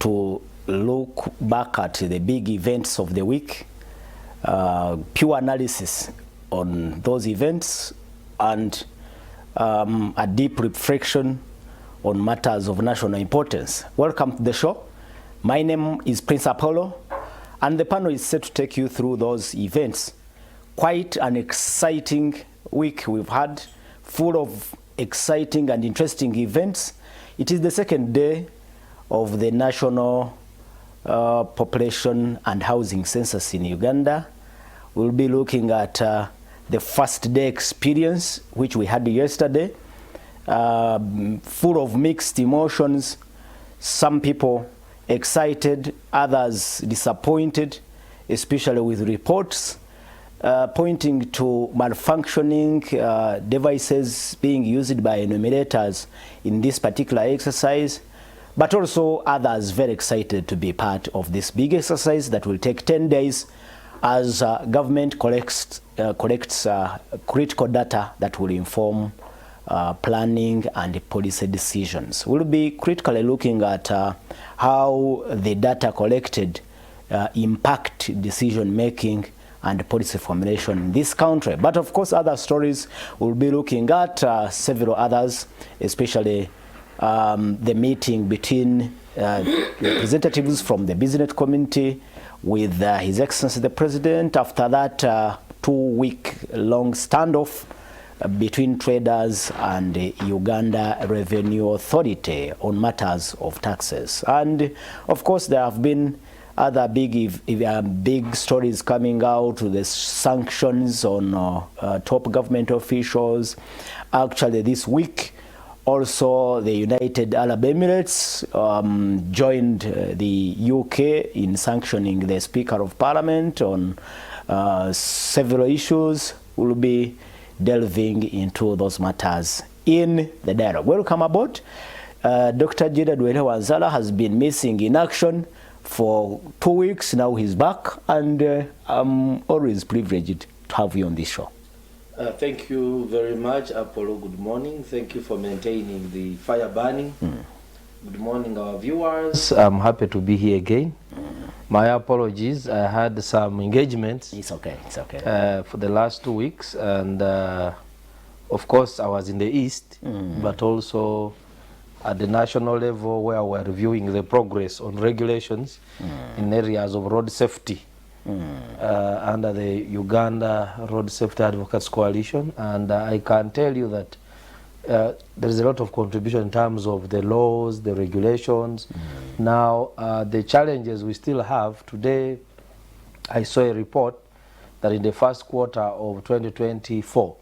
to look back at the big events of the week, pure analysis on those events, and a deep reflection on matters of national importance. Welcome to the show. My name is Prince Apollo, and the panel is set to take you through those events. Quite an exciting week we've had, full of exciting and interesting events. It is the second day of the national population and housing census in Uganda. We'll be looking at the first day experience, which we had yesterday, full of mixed emotions. Some people excited, others disappointed, especially with reports pointing to malfunctioning devices being used by enumerators in this particular exercise, but also others very excited to be part of this big exercise that will take 10 days as government collects critical data that will inform planning and policy decisions. We'll be critically looking at how the data collected impact decision making and policy formulation in this country. But of course, other stories we'll be looking at, several others, especially the meeting between representatives from the business community with His Excellency the President. After that, 2-week-long standoff between traders and the Uganda Revenue Authority on matters of taxes. And of course, there have been other big stories coming out, the sanctions on top government officials. Actually, this week, also the United Arab Emirates joined the UK in sanctioning the Speaker of Parliament on several issues. We'll be delving into those matters in the dialogue. Welcome aboard. Dr. Jida Wanzala has been missing in action for 2 weeks. Now he's back, and I'm always privileged to have you on this show. Thank you very much, Apollo. Good morning. Thank you for maintaining the fire burning. Good morning, our viewers. I'm happy to be here again. My apologies. I had some engagements. It's okay. It's okay. For the last 2 weeks, and of course, I was in the East, but also at the national level, where we're reviewing the progress on regulations in areas of road safety under the Uganda Road Safety Advocates Coalition. And I can tell you that there is a lot of contribution in terms of the laws, the regulations. Now, the challenges we still have today, I saw a report that in the first quarter of 2024,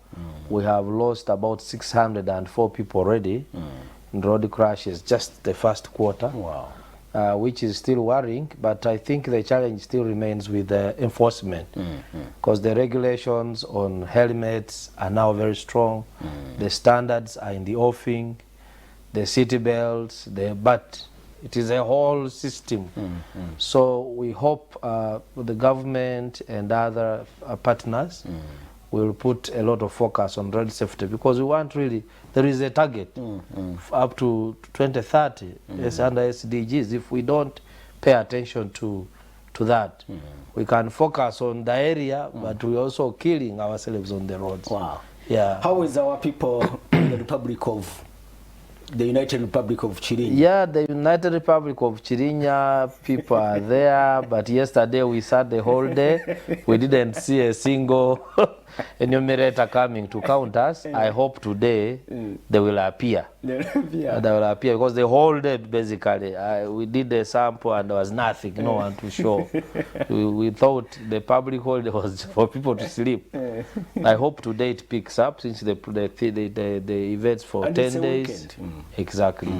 we have lost about 604 people already in road crashes, just the first quarter. Wow. Which is still worrying, but I think the challenge still remains with enforcement, because the regulations on helmets are now very strong. The standards are in the offing, the seat belts, but it is a whole system. So we hope the government and other partners will put a lot of focus on road safety, because we want really, there is a target up to 2030 under SDGs. If we don't pay attention to that, we can focus on the area, but we're also killing ourselves on the roads. Wow. Yeah. How is our people in the United Republic of Chirinya? Yeah, the United Republic of Chirinya people are there, but yesterday we sat the whole day. We didn't see a single enumerator coming to count us. I hope today they will appear. They will appear, because the whole day basically we did the sample and there was nothing, no one to show. We thought the public holiday was for people to sleep. I hope today it picks up, since the events for and 10 days. Exactly.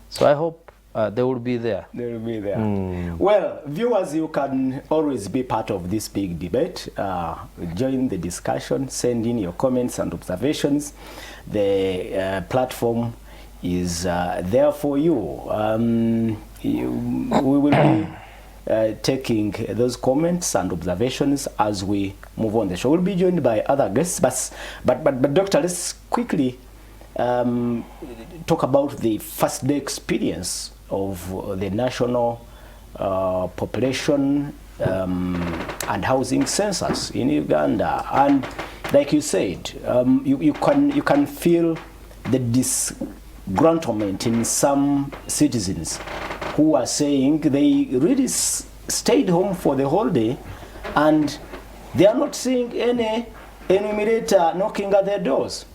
So I hope they will be there. They will be there. Well, viewers, you can always be part of this big debate. Join the discussion, send in your comments and observations. The platform is there for you. We will be taking those comments and observations as we move on the show. We'll be joined by other guests, but Doctor, let's quickly talk about the first day experience of the national population and housing census in Uganda. And like you said, you can feel the disgruntlement in some citizens who are saying they really stayed home for the whole day and they are not seeing any enumerator knocking at their doors.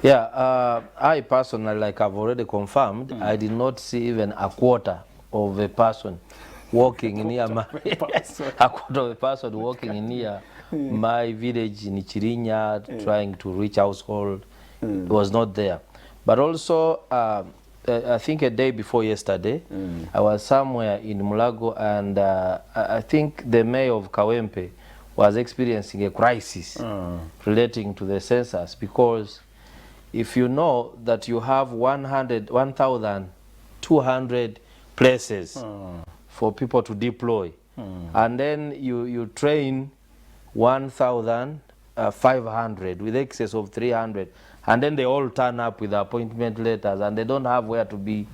Yeah, I personally, like I've already confirmed, I did not see even a quarter of a person walking near my a quarter of a person walking near my village in Chirinya trying to reach household. It was not there. But also, I think a day before yesterday, I was somewhere in Mulago, and I think the mayor of Kawempe was experiencing a crisis relating to the census, because if you know that you have 1,200 places for people to deploy, and then you train 1,500 with excess of 300, and then they all turn up with appointment letters and they don't have where to be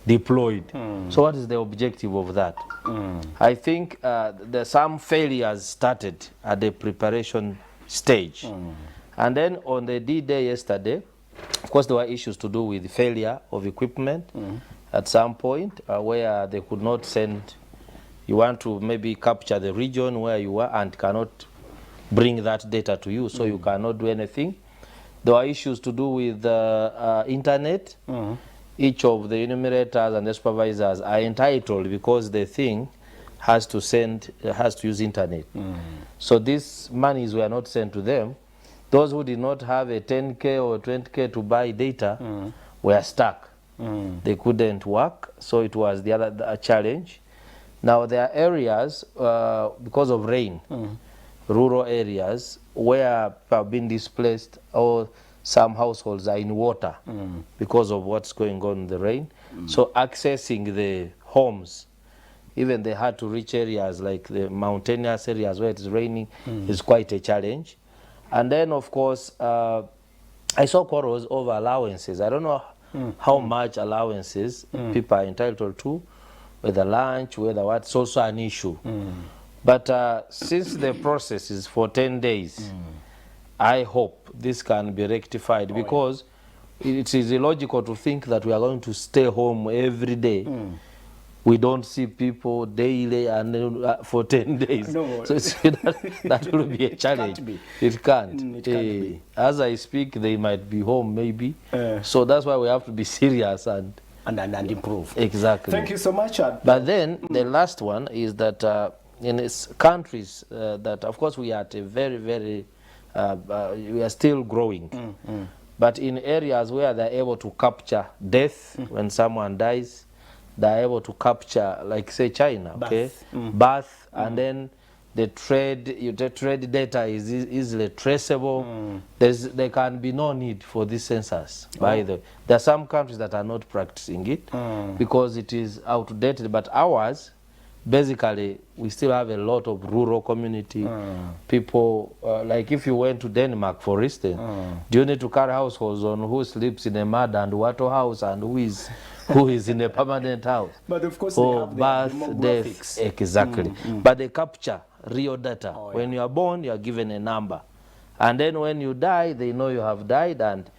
deployed. So what is the objective of that? I think some failures started at the preparation stage. And then on the D-Day yesterday, of course, there were issues to do with failure of equipment at some point where they could not send. You want to maybe capture the region where you are and cannot bring that data to you, so you cannot do anything. There were issues to do with internet. Each of the enumerators and the supervisors are entitled, because the thing has to use internet. So these monies were not sent to them. Those who did not have a 10K or 20K to buy data were stuck. They couldn't work, so it was the other challenge. Now there are areas, because of rain, rural areas, where people have been displaced, or some households are in water because of what's going on in the rain. So accessing the homes, even they had to reach areas like the mountainous areas where it's raining, is quite a challenge. And then, of course, I saw quarrels over allowances. I don't know how much allowances people are entitled to, whether lunch, whether what, it's also an issue. But since the process is for 10 days, I hope this can be rectified, because it is illogical to think that we are going to stay home every day. We don't see people daily and for 10 days. No. So that will be a challenge. It can't be. As I speak, they might be home maybe. So that's why we have to be serious and improve. Exactly. Thank you so much. But then the last one is that in countries that, of course, we are at a very, very, we are still growing. But in areas where they're able to capture death when someone dies, they're able to capture, like say China, birth, and then the trade data is easily traceable. There can be no need for this census. By the way, there are some countries that are not practicing it because it is outdated. But ours, basically, we still have a lot of rural community people. Like if you went to Denmark, for instance, do you need to carry households on who sleeps in a mud and water house and who is in a permanent house? But of course, they have birth, demographics. death, exactly. But they capture real data. When you are born, you are given a number, and then when you die, they know you have died, and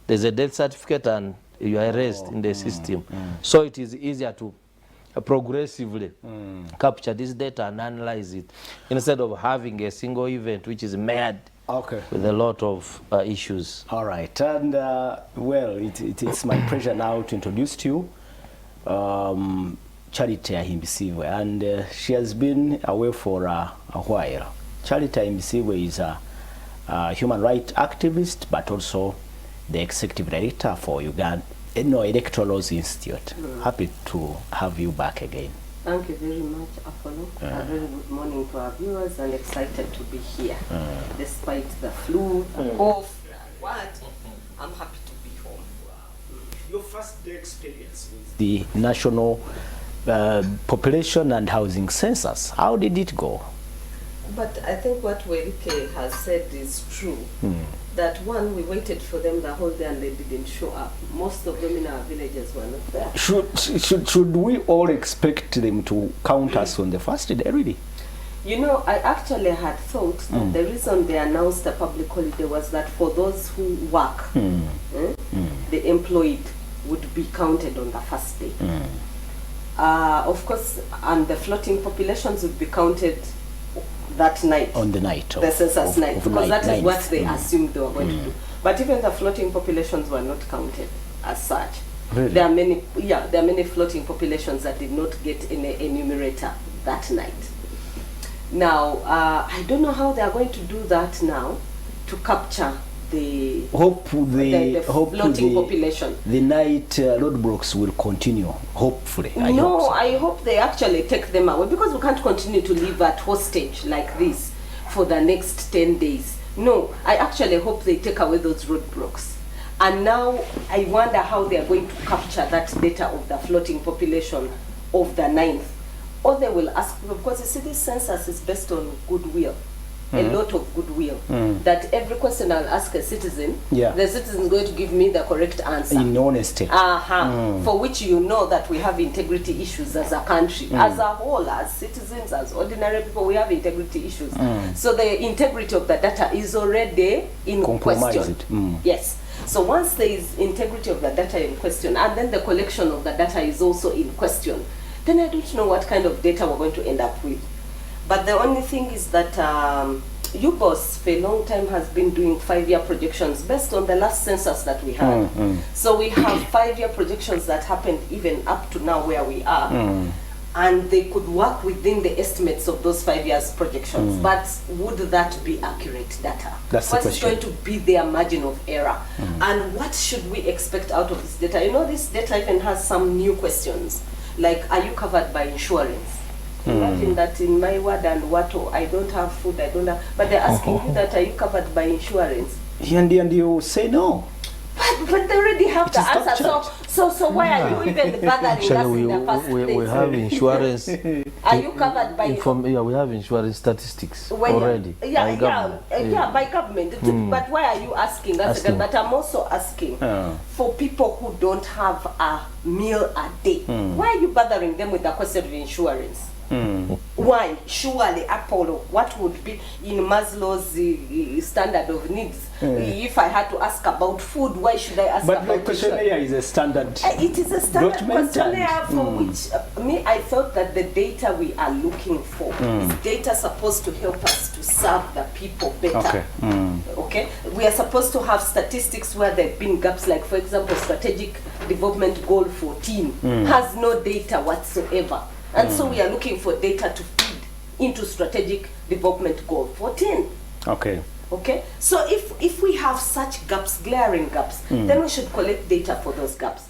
there's a death certificate, and you are erased in the system. So it is easier to progressively capture this data and analyze it, instead of having a single event which is mad with a lot of issues. All right, and well, it's my pleasure now to introduce to you Charity Ahimbisiwe, and she has been away for a while. Charity Ahimbisiwe is a human rights activist, but also the executive director for Uganda Electoral Laws Institute. Happy to have you back again. Thank you very much, Apollo. A very good morning to our viewers, and excited to be here. Despite the flu, the cough, I'm happy to be home. Your first day experience with the National Population and Housing Census, how did it go? But I think what Werike has said is true. that one, we waited for them the whole day and they didn't show up. Most of them in our villages were not there. Should we all expect them to count us on the first day, really? You know, I actually had thought that the reason they announced a public holiday was that for those who work, the employed would be counted on the first day. Of course, and the floating populations would be counted that night. On the night. The census night, because that is what they assumed they were going to do. But even the floating populations were not counted as such. Really? There are many floating populations that did not get an enumerator that night. Now, I don't know how they are going to do that now to capture the floating population. The night roadblocks will continue, hopefully. I hope they actually take them away, because we can't continue to live at hostage like this for the next 10 days. No, I actually hope they take away those roadblocks. And now I wonder how they are going to capture that data of the floating population of the 9th. Or they will ask, because you see, this census is based on goodwill. A lot of goodwill. That every question I'll ask a citizen, the citizen is going to give me the correct answer. In honesty. For which you know that we have integrity issues as a country. As a whole, as citizens, as ordinary people, we have integrity issues. So the integrity of the data is already in question. Yes. So once there is integrity of the data in question, and then the collection of the data is also in question, then I don't know what kind of data we're going to end up with. But the only thing is that UBOS for a long time has been doing 5-year projections based on the last census that we had. So we have 5-year projections that happened even up to now where we are. And they could work within the estimates of those 5 years projections. But would that be accurate data? That's what the is question. going to be their margin of error? And what should we expect out of this data? You know, this data even has some new questions. Like, are you covered by insurance? Imagine that in my ward and Wato, I don't have food, I don't have, but they're asking you that, are you covered by insurance? And you say no. But they already have the answer. So why are you even bothering us in the first place? We have insurance. Are you covered by we have insurance statistics already. By government. But why are you asking us again? But I'm also asking for people who don't have a meal a day. Why are you bothering them with the question of insurance? Why? Surely, Apollo, what would be in Maslow's standard of needs? If I had to ask about food, why should I ask about the questionnaire is a standard. It is a standard questionnaire for which, I thought that the data we are looking for is data supposed to help us to serve the people better. Okay? We are supposed to have statistics where there have been gaps, like, for example, Strategic Development Goal 14 has no data whatsoever. And so we are looking for data to feed into Strategic Development Goal 14. Okay. So if we have such gaps, glaring gaps, then we should collect data for those gaps.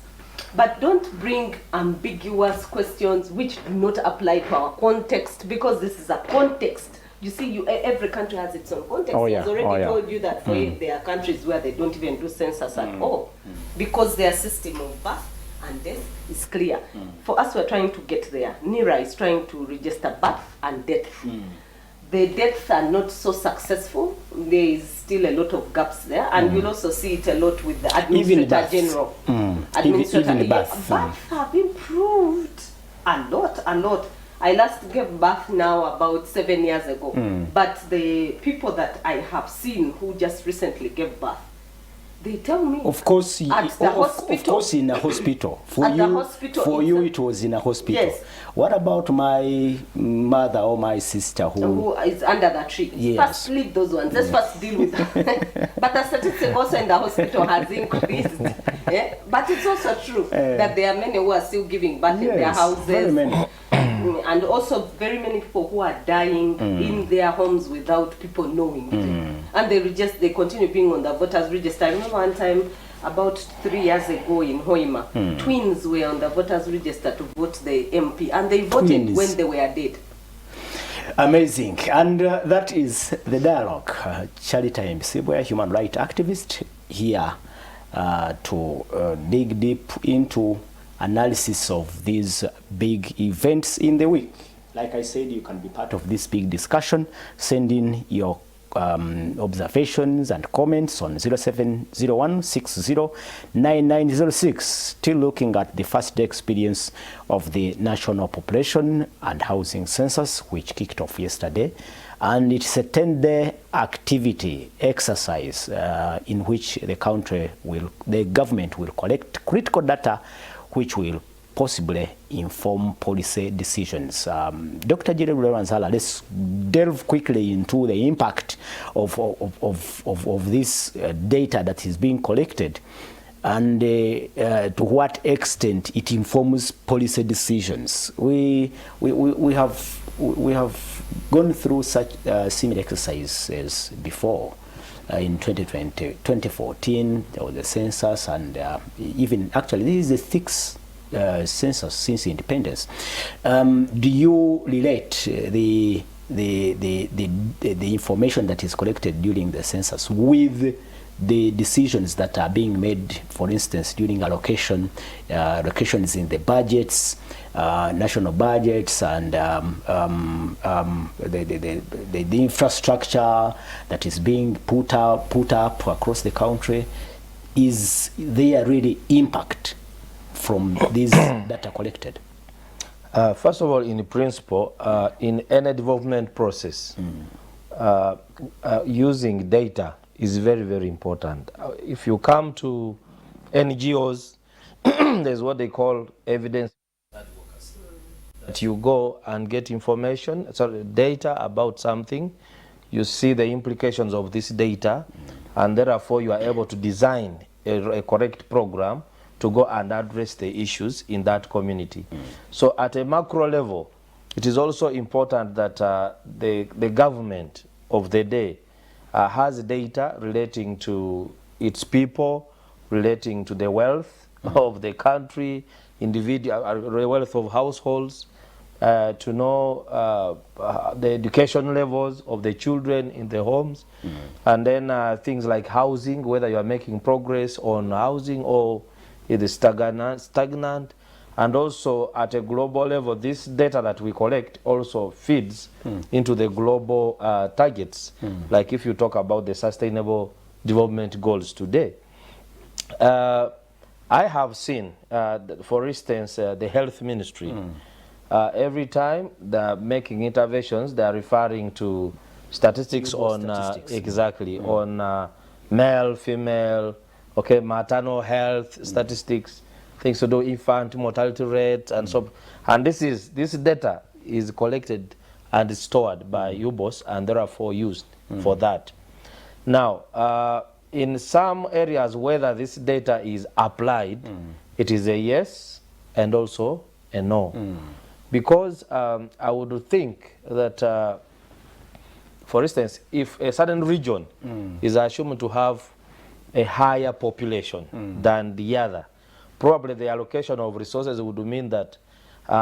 But don't bring ambiguous questions which do not apply to our context, because this is a context. You see, every country has its own context. He's already told you that there are countries where they don't even do census at all, because their system of birth and death is clear. For us, we're trying to get there. NIRA is trying to register birth and death. The deaths are not so successful. There is still a lot of gaps there, and you'll also see it a lot with the Administrator General. Births have improved a lot. I last gave birth now about 7 years ago, but the people that I have seen who just recently gave birth, they tell me, of course, in a hospital. For you, it was in a hospital. Yes. What about my mother or my sister who is under the tree? Yes. First, leave those ones. Let's first deal with them. But the statistic also in the hospital has increased. But it's also true that there are many who are still giving birth in their houses. Very many. And also very many people who are dying in their homes without people knowing it. And they continue being on the voters register. I remember one time, about 3 years ago in Hoima, twins were on the voters register to vote the MP, and they voted when they were dead. Amazing. And that is the dialogue. Charita Msibwe, human rights activist, here to dig deep into analysis of these big events in the week. Like I said, you can be part of this big discussion. Send in your observations and comments on 0701609906. Still looking at the first day experience of the National Population and Housing Census, which kicked off yesterday. And it's a 10-day activity exercise in which the government will collect critical data which will possibly inform policy decisions. Dr. Jerry Ranzala, let's delve quickly into the impact of this data that is being collected and to what extent it informs policy decisions. We have gone through such similar exercises before. In 2014, there was the census, and even actually this is the sixth census since independence. Do you relate the information that is collected during the census with the decisions that are being made, for instance, during allocations in the budgets, national budgets, and the infrastructure that is being put up across the country? Is there really impact from these data collected? First of all, in principle, in any development process, using data is very, very important. If you come to NGOs, there's what they call evidence advocacy. That you go and get information, data about something, you see the implications of this data, and therefore you are able to design a correct program to go and address the issues in that community. So at a macro level, it is also important that the government of the day has data relating to its people, relating to the wealth of the country, the wealth of households, to know the education levels of the children in the homes, and then things like housing, whether you are making progress on housing or it is stagnant. And also at a global level, this data that we collect also feeds into the global targets. Like if you talk about the Sustainable Development Goals today. I have seen, for instance, the Health Ministry, every time they're making interventions, they're referring to statistics on, exactly, on male, female, okay, maternal health statistics, things to do infant mortality rate, and so. And this data is collected and stored by UBOS and therefore used for that. Now, in some areas whether this data is applied, it is a yes and also a no. Because I would think that, for instance, if a certain region is assumed to have a higher population than the other, probably the allocation of resources would mean that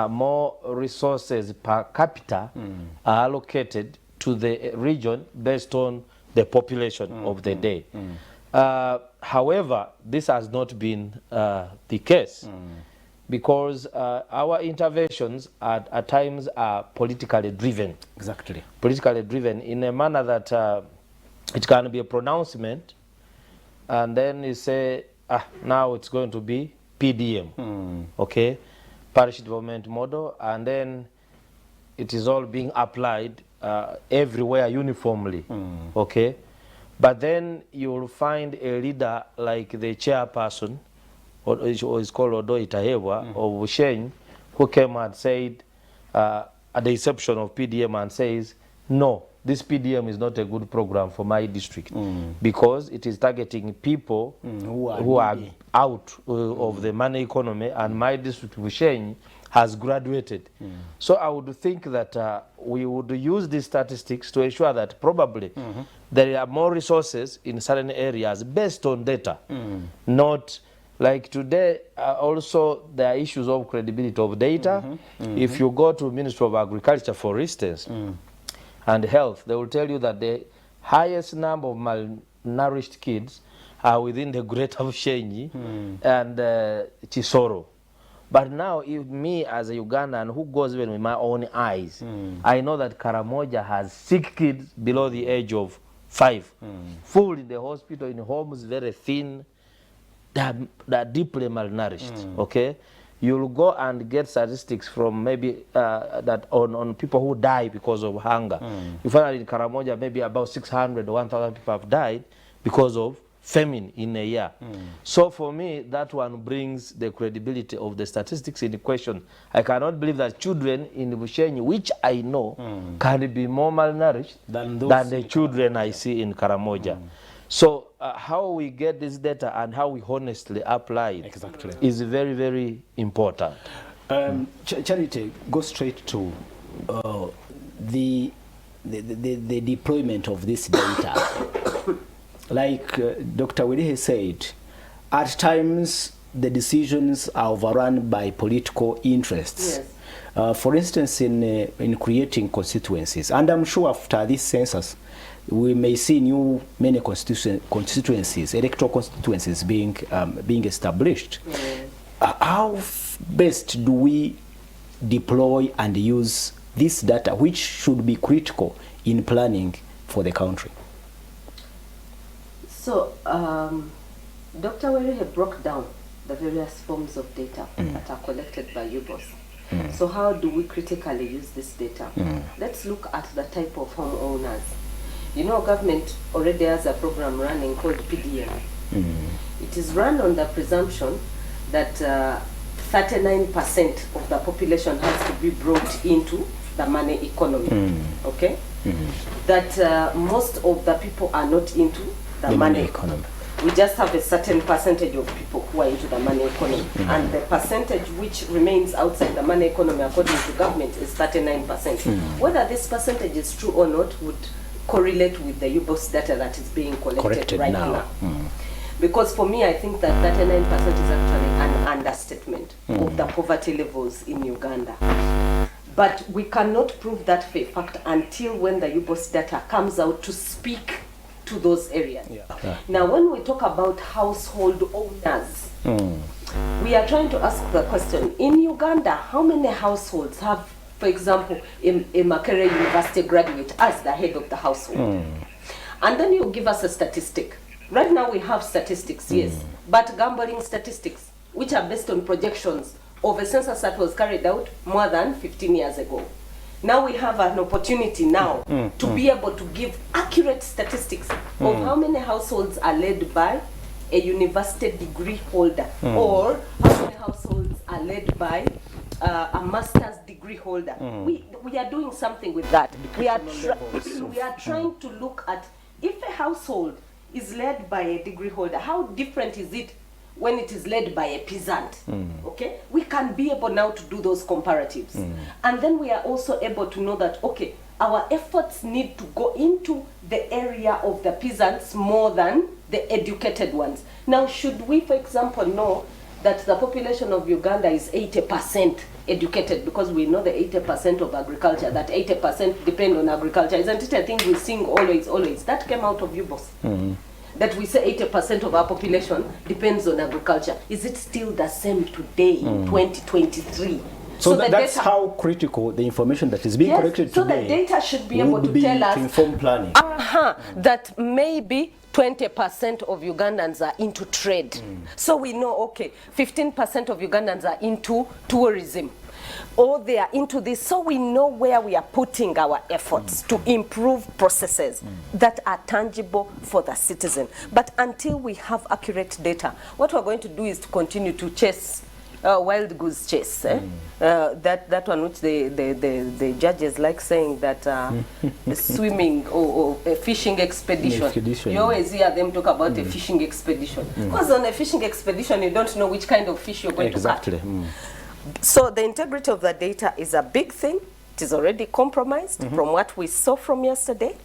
more resources per capita are allocated to the region based on the population of the day. However, this has not been the case because our interventions at times are politically driven. Exactly. Politically driven in a manner that it can be a pronouncement, and then you say, now it's going to be PDM, okay, parish development model, and then it is all being applied everywhere uniformly, okay. But then you will find a leader like the chairperson, or is called Odo Itahewa of Ushenyi, who came and said, at the exception of PDM, and says, no, this PDM is not a good program for my district because it is targeting people who are out of the money economy, and my district, Ushenyi, has graduated. So I would think that we would use these statistics to ensure that probably there are more resources in certain areas based on data, not like today. Also, there are issues of credibility of data. If you go to Ministry of Agriculture, for instance, and Health, they will tell you that the highest number of malnourished kids are within the Greater Ushenyi and Chisoro. But now, if me as a Ugandan who goes even with my own eyes, I know that Karamoja has 6 kids below the age of 5. Full in the hospital, in homes, very thin, they're deeply malnourished, okay? You'll go and get statistics from maybe that on people who die because of hunger. You find out in Karamoja, maybe about 600 or 1,000 people have died because of famine in a year. So for me, that one brings the credibility of the statistics in question. I cannot believe that children in Bushenyi, which I know, can be more malnourished than the children I see in Karamoja. So how we get this data and how we honestly apply it is very, very important. Charity, go straight to the deployment of this data. Like Dr. Wilihe said, at times the decisions are overrun by political interests. Yes. For instance, in creating constituencies, and I'm sure after this census, we may see many constituencies, electoral constituencies being established. Yes. How best do we deploy and use this data, which should be critical in planning for the country? So, Dr. Wilihe broke down the various forms of data that are collected by UBOS. So how do we critically use this data? Let's look at the type of homeowners. You know, government already has a program running called PDM. It is run on the presumption that 39% of the population has to be brought into the money economy. Okay? That most of the people are not into the money economy. We just have a certain percentage of people who are into the money economy. And the percentage which remains outside the money economy, according to government, is 39%. Whether this percentage is true or not would correlate with the UBOS data that is being collected right now. Because for me, I think that 39% is actually an understatement of the poverty levels in Uganda. But we cannot prove that fact until when the UBOS data comes out to speak to those areas. Now, when we talk about household owners, we are trying to ask the question, in Uganda, how many households have, for example, a Makerere University graduate as the head of the household? And then you give us a statistic. Right now we have statistics, yes, but gambling statistics, which are based on projections of a census that was carried out more than 15 years ago. Now we have an opportunity now to be able to give accurate statistics of how many households are led by a university degree holder, or how many households are led by a master's degree holder. We are doing something with that. We are trying to look at, if a household is led by a degree holder, how different is it when it is led by a peasant? Okay, we can be able now to do those comparatives, and then we are also able to know that, okay, our efforts need to go into the area of the peasants more than the educated ones. Now, should we, for example, know that the population of Uganda is 80% educated, because we know the 80% of agriculture, that 80% depend on agriculture? Isn't it a thing we sing always, always? That came out of UBOS. That we say 80% of our population depends on agriculture. Is it still the same today in 2023? So that's how critical the information that is being collected today. So the data should be able to tell us to inform planning. That maybe 20% of Ugandans are into trade. So we know, okay, 15% of Ugandans are into tourism, or they are into this. So we know where we are putting our efforts to improve processes that are tangible for the citizen. But until we have accurate data, what we're going to do is to continue to chase wild goose chase. That one which the judges like saying that swimming or a fishing expedition. You always hear them talk about a fishing expedition. Because on a fishing expedition, you don't know which kind of fish you're going to catch. So the integrity of the data is a big thing. It is already compromised from what we saw from yesterday.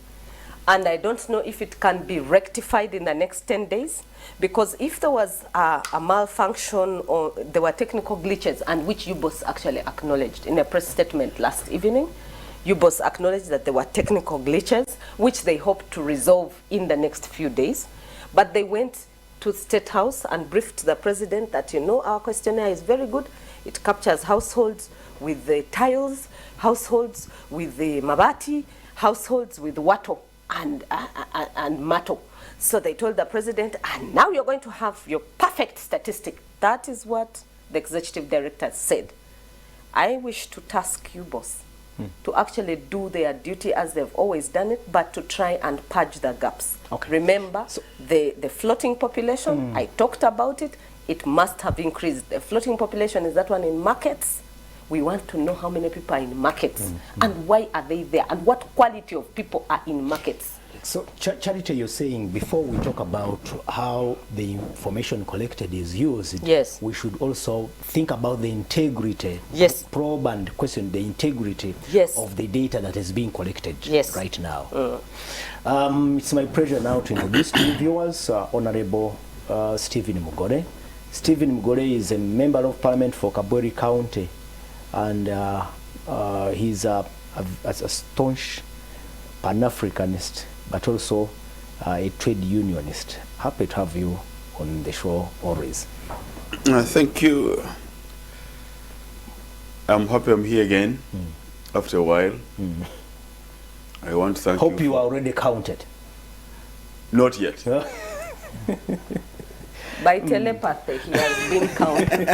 And I don't know if it can be rectified in the next 10 days. Because if there was a malfunction or there were technical glitches, and which UBOS actually acknowledged in a press statement last evening, UBOS acknowledged that there were technical glitches, which they hope to resolve in the next few days. But they went to State House and briefed the president that, you know, our questionnaire is very good. It captures households with the tiles, households with the mabati, households with wattle and Mato. So they told the president, and now you're going to have your perfect statistic. That is what the executive director said. I wish to task you, boss, to actually do their duty as they've always done it, but to try and purge the gaps. Okay. Remember, the floating population, I talked about it, it must have increased. The floating population is that one in markets. We want to know how many people are in markets and why are they there and what quality of people are in markets. So, Charity, you're saying before we talk about how the information collected is used, yes, we should also think about the integrity, yes, probe and question the integrity, yes, of the data that is being collected, yes, right now. It's my pleasure now to introduce to you viewers Honorable Stephen Mugore. Stephen Mugore is a member of Parliament for Kabweri County, and he's a staunch Pan-Africanist, but also a trade unionist. Happy to have you on the show always. Thank you. I'm happy I'm here again after a while. I want to thank you. Hope you are already counted. Not yet. By telepathy, he has been counted.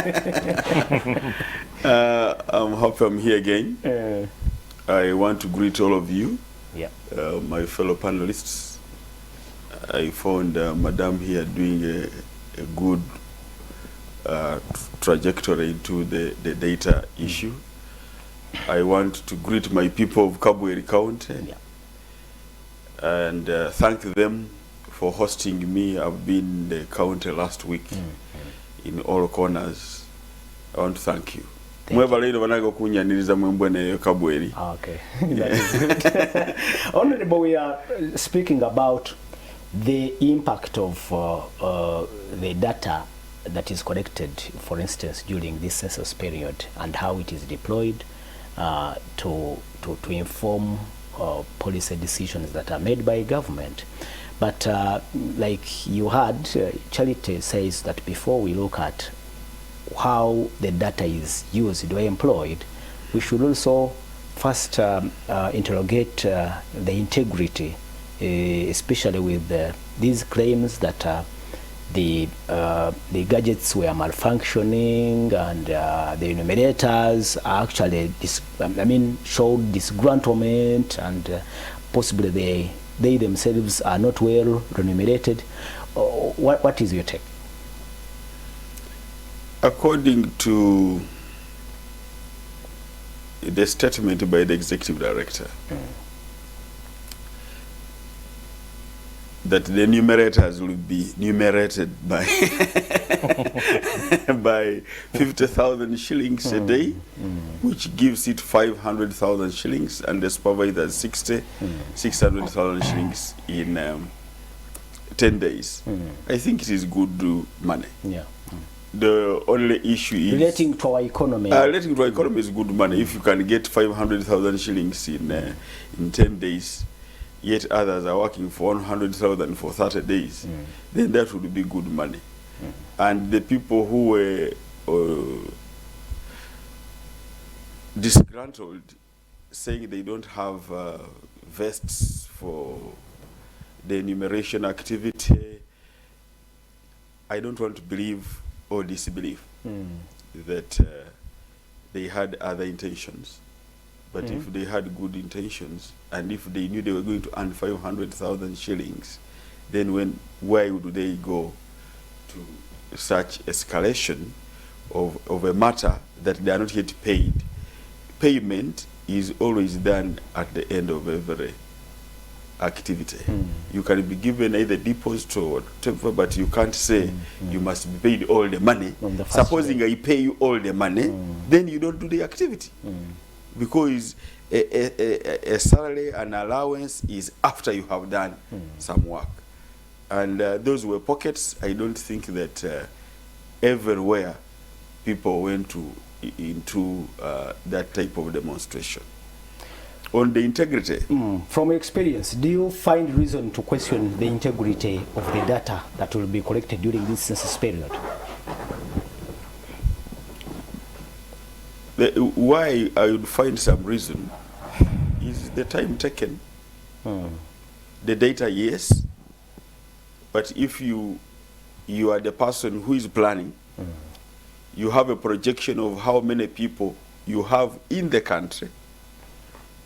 I'm happy I'm here again. I want to greet all of you. Yeah. My fellow panelists. I found Madam here doing a good trajectory into the data issue. I want to greet my people of Kabweri County and thank them for hosting me. I've been in the county last week in all corners. I want to thank you. Okay. Honorable, we are speaking about the impact of the data that is collected, for instance, during this census period, and how it is deployed to inform policy decisions that are made by government. But like you had, Charity says that before we look at how the data is used or employed, we should also first interrogate the integrity, especially with these claims that the gadgets were malfunctioning and the enumerators actually showed disgruntlement, and possibly they themselves are not well remunerated. What is your take? According to the statement by the executive director, that the numerators will be numerated by by 50,000 shillings a day, which gives it 500,000 shillings, and the supervisor 600,000 shillings in 10 days. I think it is good money. Yeah. The only issue is relating to our economy. Relating to our economy is good money. If you can get 500,000 shillings in 10 days, yet others are working for 100,000 for 30 days, then that would be good money. And the people who were disgruntled, saying they don't have vests for the enumeration activity, I don't want to believe or disbelieve that they had other intentions. But if they had good intentions, and if they knew they were going to earn 500,000 shillings, then why would they go to such escalation of a matter that they are not yet paid? Payment is always done at the end of every activity. You can be given either deposit or whatever, but you can't say you must be paid all the money. Supposing I pay you all the money, then you don't do the activity. Because a salary and allowance is after you have done some work. And those were pockets. I don't think that everywhere people went into that type of demonstration. On the integrity. From experience, do you find reason to question the integrity of the data that will be collected during this census period? Why I would find some reason is the time taken. the data, yes. But if you are the person who is planning, you have a projection of how many people you have in the country,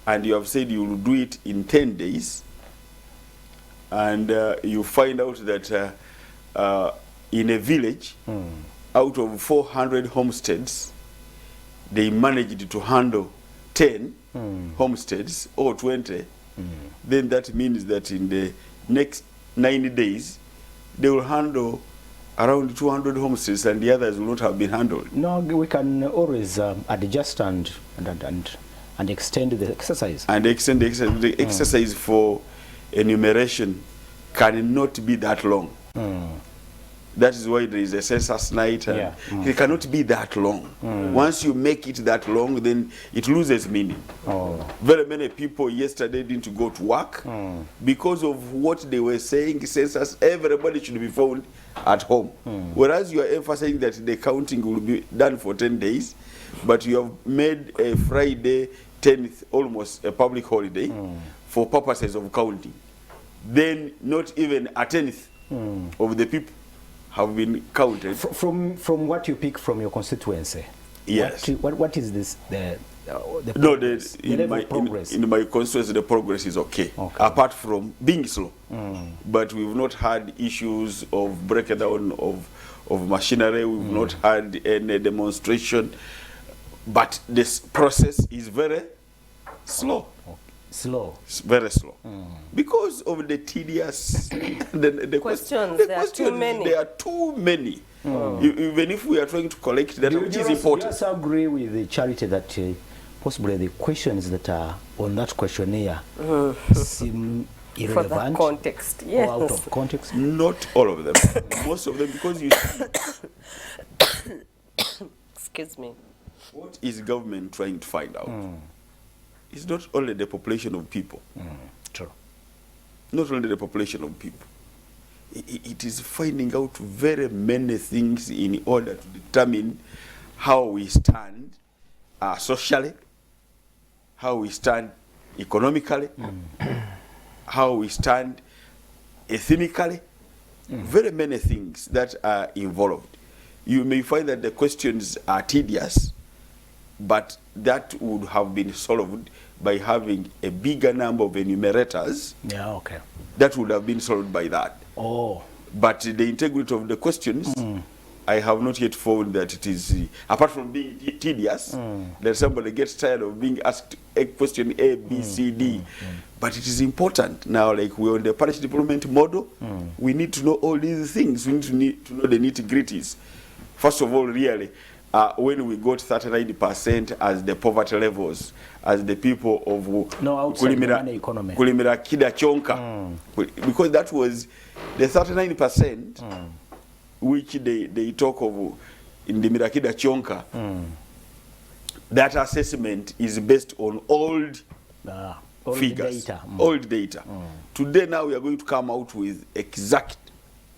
and you have said you will do it in 10 days, and you find out that in a village, out of 400 homesteads, they managed to handle 10 homesteads or 20, then that means that in the next 90 days, they will handle around 200 homesteads, and the others will not have been handled. No, we can always adjust and extend the exercise. And extend the exercise for enumeration cannot be that long. That is why there is a census night, and it cannot be that long. Once you make it that long, then it loses meaning. Very many people yesterday didn't go to work because of what they were saying, census, everybody should be found at home. Whereas you are emphasizing that the counting will be done for 10 days, but you have made a Friday 10th almost a public holiday for purposes of counting. Then not even a 10th of the people have been counted. From what you pick from your constituency, yes. What is this the no, progress, in my constituency the progress is okay. Apart from being slow, but we've not had issues of breakdown of machinery. We've not had any demonstration, but this process is very slow. Slow. It's very slow. Because of the tedious the questions. The there questions, are too many. There are too many. Even if we are trying to collect data, which is important. Do you also agree with the Charity that possibly the questions that are on that questionnaire seem irrelevant? For that context, yes. Or out of context? Not all of them. Most of them, because you see, excuse me. what is government trying to find out? It's not only the population of people. True. Not only the population of people. It is finding out very many things in order to determine how we stand socially, how we stand economically, how we stand ethnically. Very many things that are involved. You may find that the questions are tedious, but that would have been solved by having a bigger number of enumerators. Yeah, okay. That would have been solved by that. But the integrity of the questions, I have not yet found that it is, apart from being tedious, that somebody gets tired of being asked a question A, B, C, D. But it is important. Now, like we're on the parish development model, we need to know all these things. We need to know the nitty-gritties. First of all, really, when we got 39% as the poverty levels, as the people of Kulimira Kida Chonka, because that was the 39% which they talk of in the Mirakida Chonka. That assessment is based on old figures, old data. Today now we are going to come out with exact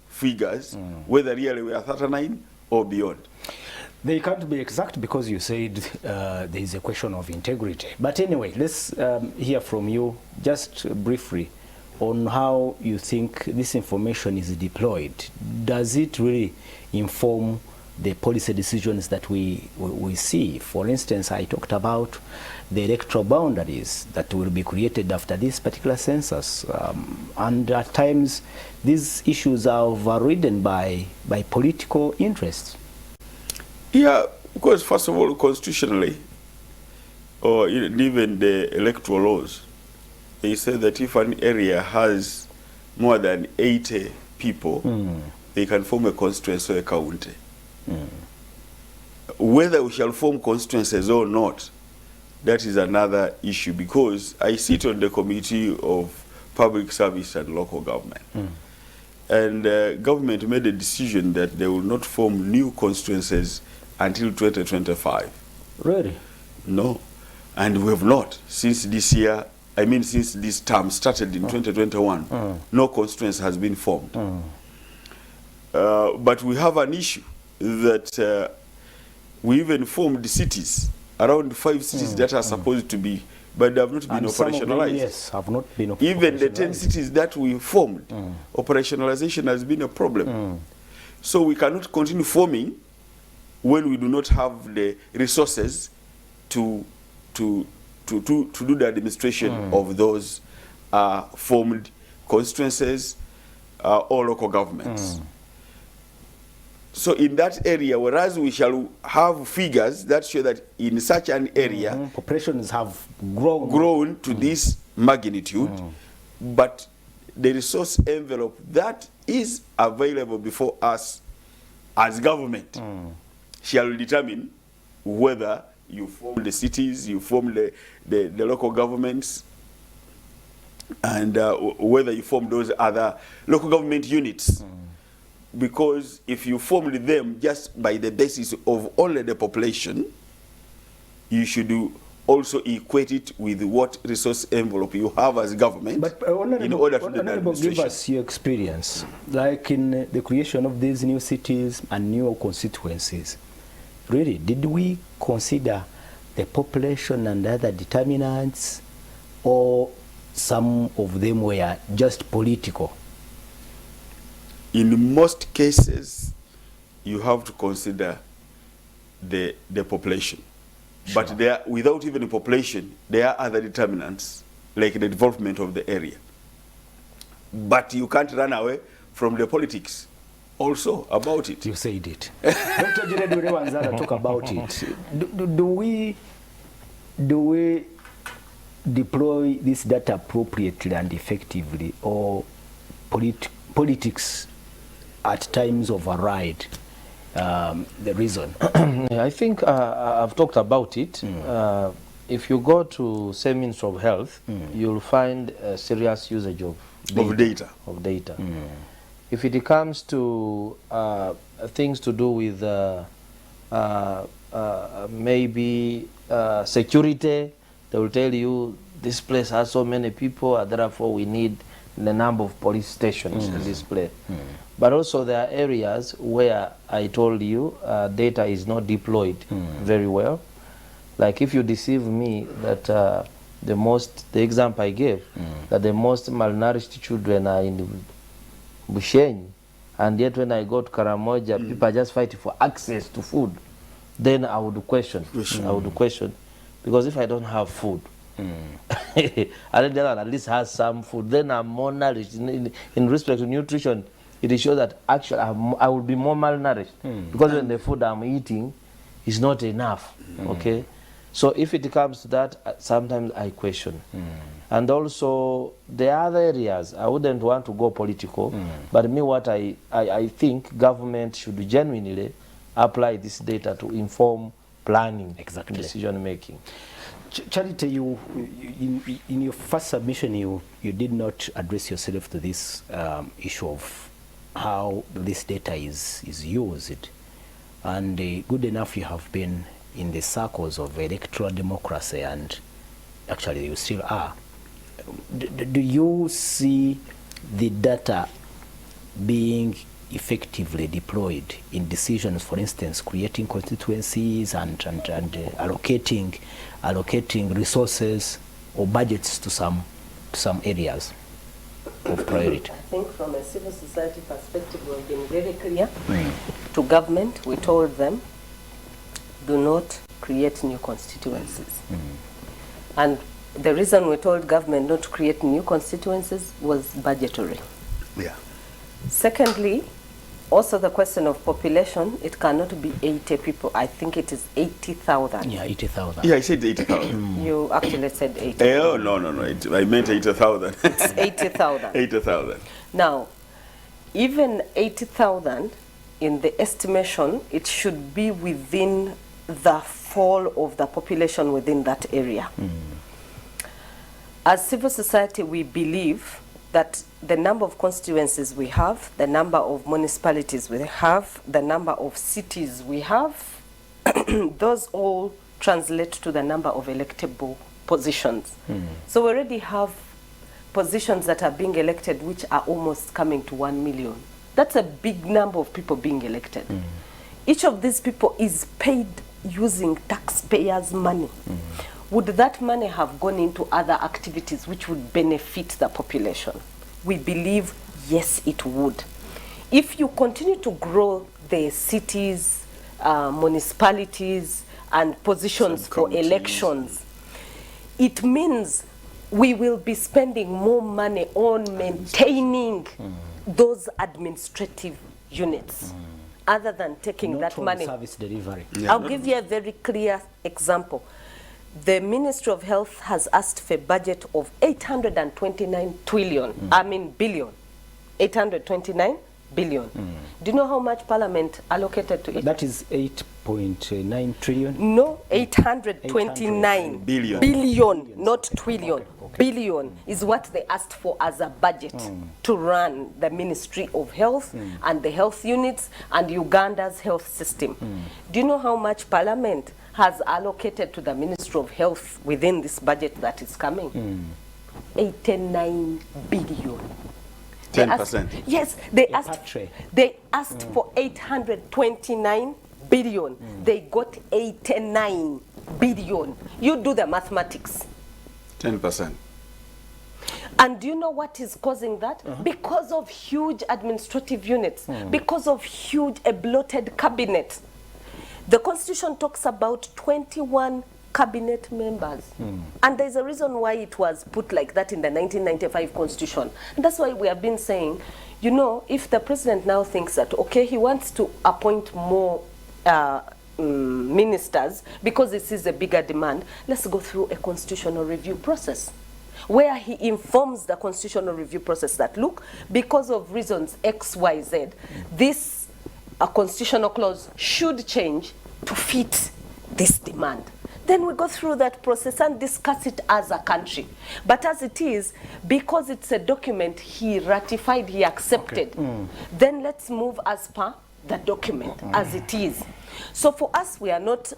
figures, whether really we are 39 or beyond. They can't be exact because you said there is a question of integrity. But anyway, let's hear from you just briefly on how you think this information is deployed. Does it really inform the policy decisions that we see? For instance, I talked about the electoral boundaries that will be created after this particular census. And at times, these issues are overridden by political interests. Yeah, because first of all, constitutionally, or even the electoral laws, they say that if an area has more than 80 people, they can form a constituency or a county. Whether we shall form constituencies or not, that is another issue, because I sit on the Committee of Public Service and Local Government. And government made a decision that they will not form new constituencies until 2025. Really? No. And we have not. Since this year, I mean since this term started in 2021, no constituency has been formed. But we have an issue that we even formed cities, around 5 cities that are supposed to be but they have not been And some of them, operationalized. yes, have not been Even the 10 operationalized. cities that we formed, operationalization has been a problem. So we cannot continue forming when we do not have the resources to do the administration of those formed constituencies or local governments. So in that area, whereas we shall have figures that show that in such an area, Populations have grown. grown to this magnitude, but the resource envelope that is available before us as government shall determine whether you form the cities, you form the local governments, and whether you form those other local government units. Because if you formed them just by the basis of only the population, you should also equate it with what resource envelope you have as government But in order to do the Honorable, give administration. us your experience, like in the creation of these new cities and new constituencies. Really, did we consider the population and other determinants, or some of them were just political? In most cases, you have to consider the population. Sure. But there, without even the population, there are other determinants, like the development of the area. But you can't run away from the politics also about it. You said it. Dr. Jared Wanzara talk about it. Do we deploy this data appropriately and effectively, or politics at times override the reason? I think I've talked about it. If you go to say Ministry of Health, you'll find a serious usage of data. If it comes to things to do with maybe security, they will tell you this place has so many people, and therefore we need the number of police stations in this place. But also there are areas where I told you data is not deployed very well. Like if you deceive me that the example I gave, that the most malnourished children are in Bushenyi, and yet when I go to Karamoja, people are just fighting for access to food, then I would question. I would question, because if I don't have food, at least has some food, then I'm more nourished. In respect to nutrition, it shows that actually I will be more malnourished because when the food I'm eating is not enough. Okay, so if it comes to that, sometimes I question. And also the other areas, I wouldn't want to go political, but me, what I think government should genuinely apply this data to inform planning, Exactly. decision making. Charity, you in your first submission, you did not address yourself to this issue of how this data is used, and good enough you have been in the circles of electoral democracy, and actually you still are. Do you see the data being effectively deployed in decisions, for instance, creating constituencies and allocating resources or budgets to some areas of priority? I think from a civil society perspective, we've been very clear to government. We told them, do not create new constituencies. And the reason we told government not to create new constituencies was budgetary. Yeah. Secondly, also the question of population, it cannot be 80 people. I think it is 80,000. Yeah, 80,000. Yeah, I said 80,000. You actually said 80. Oh, no. I meant 80,000. It's 80,000. 80,000. Now, even 80,000, in the estimation, it should be within the fall of the population within that area. As civil society, we believe that the number of constituencies we have, the number of municipalities we have, the number of cities we have, those all translate to the number of electable positions. So we already have positions that are being elected which are almost coming to 1 million. That's a big number of people being elected. Each of these people is paid using taxpayers' money. would that money have gone into other activities which would benefit the population? We believe yes, it would. If you continue to grow the cities, municipalities, and positions for elections, it means we will be spending more money on maintaining those administrative units, other than taking Not that on money. service delivery. Yeah, I'll give you a very clear example. The Ministry of Health has asked for a budget of 829 billion. 829 billion. Do you know how much Parliament allocated to it? That is 8.9 trillion. No, 829 Billion. billion, not trillion. Billion is what they asked for as a budget to run the Ministry of Health and the health units and Uganda's health system. Do you know how much Parliament has allocated to the Ministry of Health within this budget that is coming? 89 billion. They asked- 10%. Yes, they A asked. patry. They asked for 829 billion. They got 89 billion. You do the mathematics. 10%. And do you know what is causing that? Because of huge administrative units, because of huge a bloated cabinet. The Constitution talks about 21 cabinet members. And there's a reason why it was put like that in the 1995 Constitution. And that's why we have been saying, you know, if the president now thinks that, okay, he wants to appoint more ministers because this is a bigger demand, let's go through a constitutional review process where he informs the constitutional review process that, look, because of reasons X, Y, Z, this constitutional clause should change to fit this demand. Then we go through that process and discuss it as a country. But as it is, because it's a document he ratified, he accepted, then let's move as per the document as it is. So for us, we are not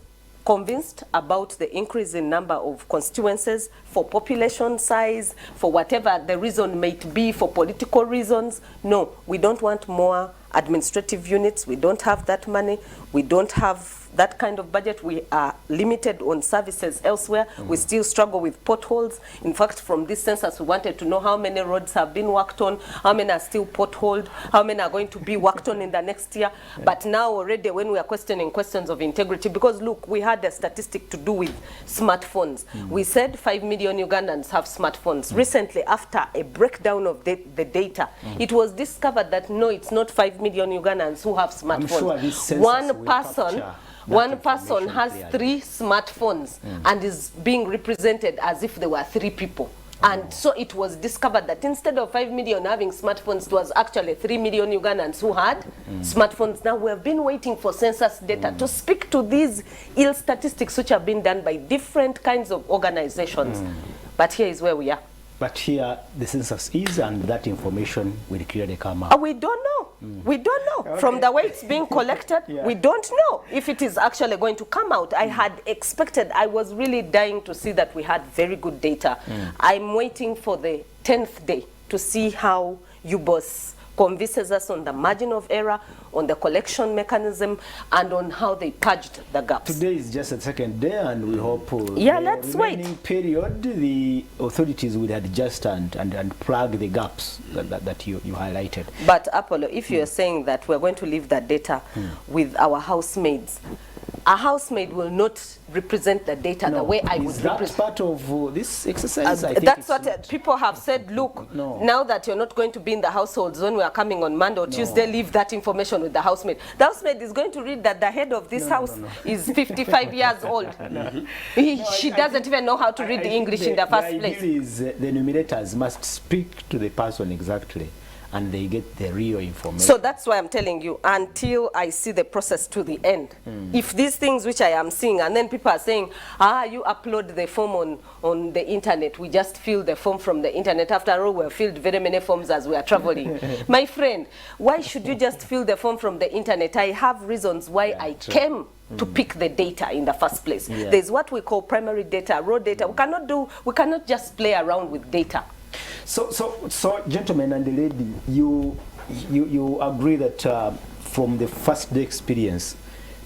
convinced about the increase in number of constituencies for population size, for whatever the reason might be, for political reasons. No, we don't want more administrative units. We don't have that money. We don't have that kind of budget. We are limited on services elsewhere. We still struggle with potholes. In fact, from this census, we wanted to know how many roads have been worked on, how many are still potholed, how many are going to be worked on in the next year. But now already when we are questioning questions of integrity, because look, we had a statistic to do with smartphones. We said 5 million Ugandans have smartphones. Recently, after a breakdown of the data, it was discovered that no, it's not 5 million Ugandans who have smartphones. I'm sure this census One will person capture one person has clearly. 3 smartphones and is being represented as if there were 3 people. And so it was discovered that instead of 5 million having smartphones, it was actually 3 million Ugandans who had smartphones. Now we have been waiting for census data to speak to these ill statistics which have been done by different kinds of organizations. But here is where we are. But here the census is, and that information will clearly come out. We don't know. We don't know. From the way it's being collected, we don't know if it is actually going to come out. I had expected, I was really dying to see that we had very good data. I'm waiting for the 10th day to see how UBOS convinces us on the margin of error, on the collection mechanism, and on how they purged the gaps. Today is just the second day, and we hope let's the wait. remaining period the authorities will adjust and plug the gaps that you highlighted. But Apollo, if you're saying that we're going to leave that data with our housemaids, a housemaid will not represent the data the way I would Is that represent. part of this exercise? I think That's it's what not. people have said. Look, No. now that you're not going to be in the households when we are coming on Monday or Tuesday, leave that information with the housemaid. The housemaid is going to read that the head of this house is 55 years old. She doesn't even know how to read I think English in the first idea place. is the enumerators must speak to the person exactly, and they get the real information. So that's why I'm telling you, until I see the process to the end. If these things which I am seeing, and then people are saying, you upload the form on the internet, we just fill the form from the internet. After all, we've filled very many forms as we are traveling. My friend, why should you just fill the form from the internet? I have reasons why I came to pick the data in the first place. There's what we call primary data, raw data. We cannot just play around with data. So, gentlemen and the lady, you agree that from the first day experience,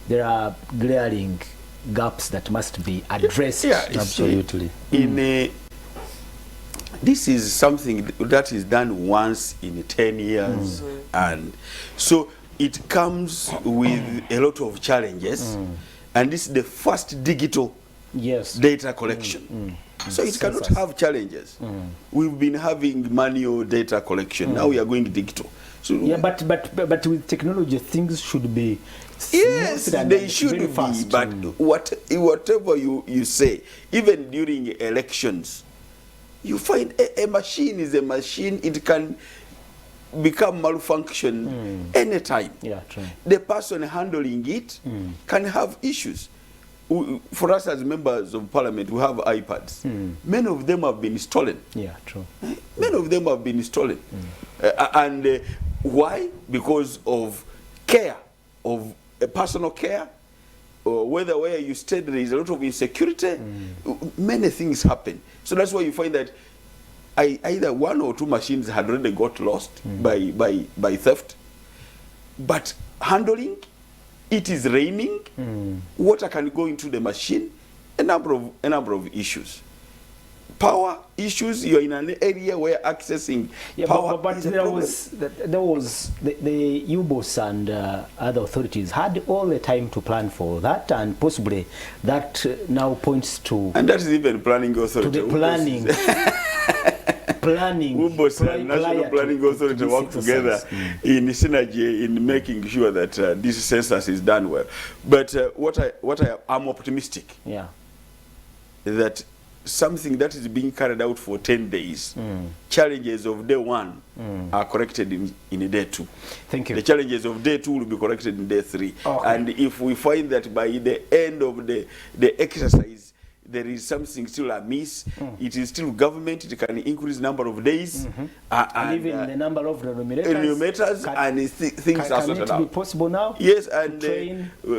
there are glaring gaps that must be addressed. Yeah, Absolutely. This is something that is done once in 10 years, and so it comes with a lot of challenges, and this is the first digital data collection. So it cannot have challenges. We've been having manual data collection. Now we are going digital. So yeah, but with technology, things should be yes, and they should very be. fast. But whatever you say, even during elections, you find a machine is a machine. It can become malfunction anytime. Yeah, true. The person handling it can have issues. For us as members of parliament, we have iPads. Many of them have been stolen. Yeah, true. Many of them have been stolen. And why? Because of care, of personal care, or whether where you stay there is a lot of insecurity. Many things happen. So that's why you find that either one or two machines had already got lost by theft. But handling, it is raining, water can go into the machine, a number of issues. Power issues, you're in an area where accessing power but is a there problem. was the U-boats and other authorities had all the time to plan for that, and possibly that now points to And that is even planning authority. the planning. Planning. U-boats and National Planning Authority work together in synergy in making sure that this census is done well. But I'm optimistic. Yeah. That something that is being carried out for 10 days, challenges of day 1 are corrected in day 2. Thank you. The challenges of day 2 will be corrected in day 3. Okay. And if we find that by the end of the exercise, there is something still amiss, it is still government, it can increase number of days. And even the number of enumerators things are sorted out. Can it be possible now? Yes, and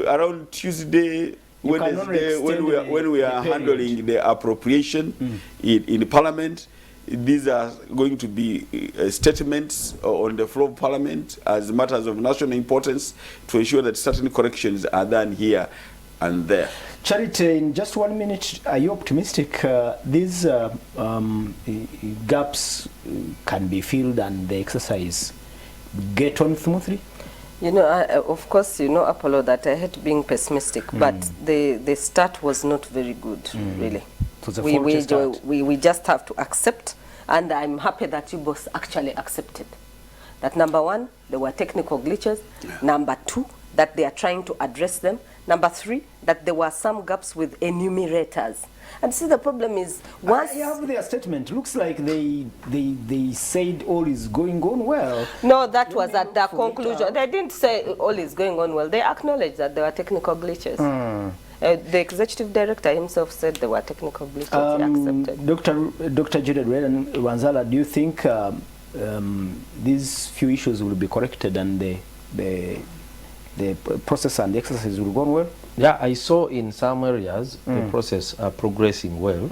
around Tuesday, Wednesday, when we are handling the appropriation in Parliament, these are going to be statements on the floor of Parliament as matters of national importance to ensure that certain corrections are done here and there. Charity, in just 1 minute, are you optimistic these gaps can be filled and the exercise get on smoothly? You know, of course, you know, Apollo, that I hate being pessimistic, but the start was not very good, really. It was a faulty start. We just have to accept, and I'm happy that you both actually accepted that, number 1, there were technical glitches, number 2, that they are trying to address them, number 3, that there were some gaps with enumerators. And see, the problem is, once I have their statement. Looks like they said all is going on well. No, that was at the conclusion. They didn't say all is going on well. They acknowledged that there were technical glitches. The executive director himself said there were technical glitches. He accepted. Dr. Jared Wanzala, do you think these few issues will be corrected and the process and the exercise will go on well? Yeah, I saw in some areas the process progressing well.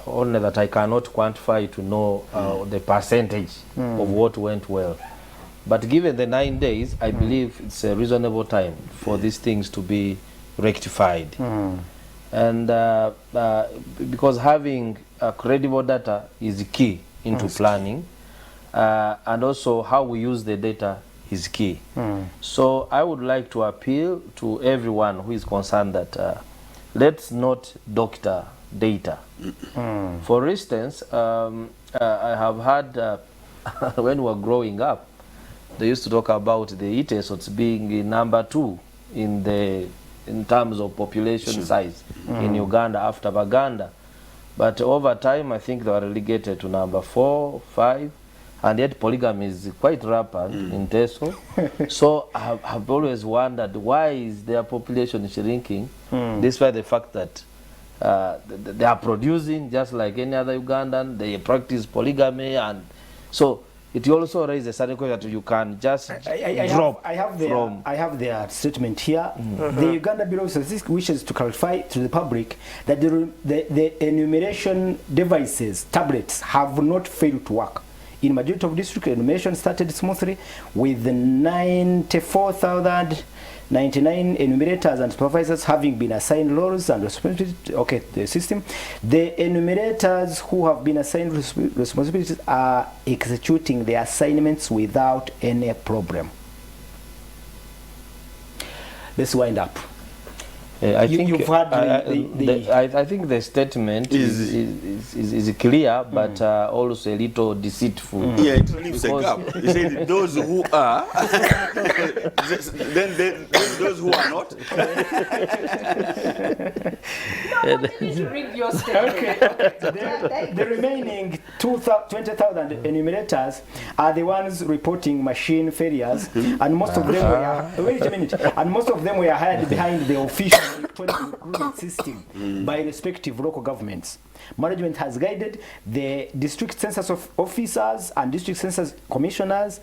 Only that I cannot quantify to know the percentage of what went well. But given the 9 days, I believe it's a reasonable time for these things to be rectified. And because having credible data is key into planning, and also how we use the data is key. So I would like to appeal to everyone who is concerned that let's not doctor data. For instance, I have heard when we were growing up, they used to talk about the Itesots being number 2 in terms of population size in Uganda after Baganda. But over time, I think they were relegated to number 4, 5. And yet polygamy is quite rampant in Teso. So I've always wondered, why is their population shrinking despite the fact that they are producing just like any other Ugandan, they practice polygamy, and so it also raises a certain question that you can just drop. I have their statement here. The Uganda Bureau of Statistics wishes to clarify to the public that the enumeration devices, tablets, have not failed to work. In majority of districts, enumeration started smoothly with 94,000 99 enumerators and supervisors having been assigned roles and responsibilities. Okay, the system. The enumerators who have been assigned responsibilities are executing their assignments without any problem. Let's wind up. I think you've heard I think the statement is clear, but also a little deceitful. Yeah, it leaves a gap. You said those who are, then those who are not. No, continue to read your statement. Okay. The remaining 20,000 enumerators are the ones reporting machine failures, and most of them were wait a minute, and most of them were hired behind the official electronic recruitment system by respective local governments. Management has guided the district census officers and district census commissioners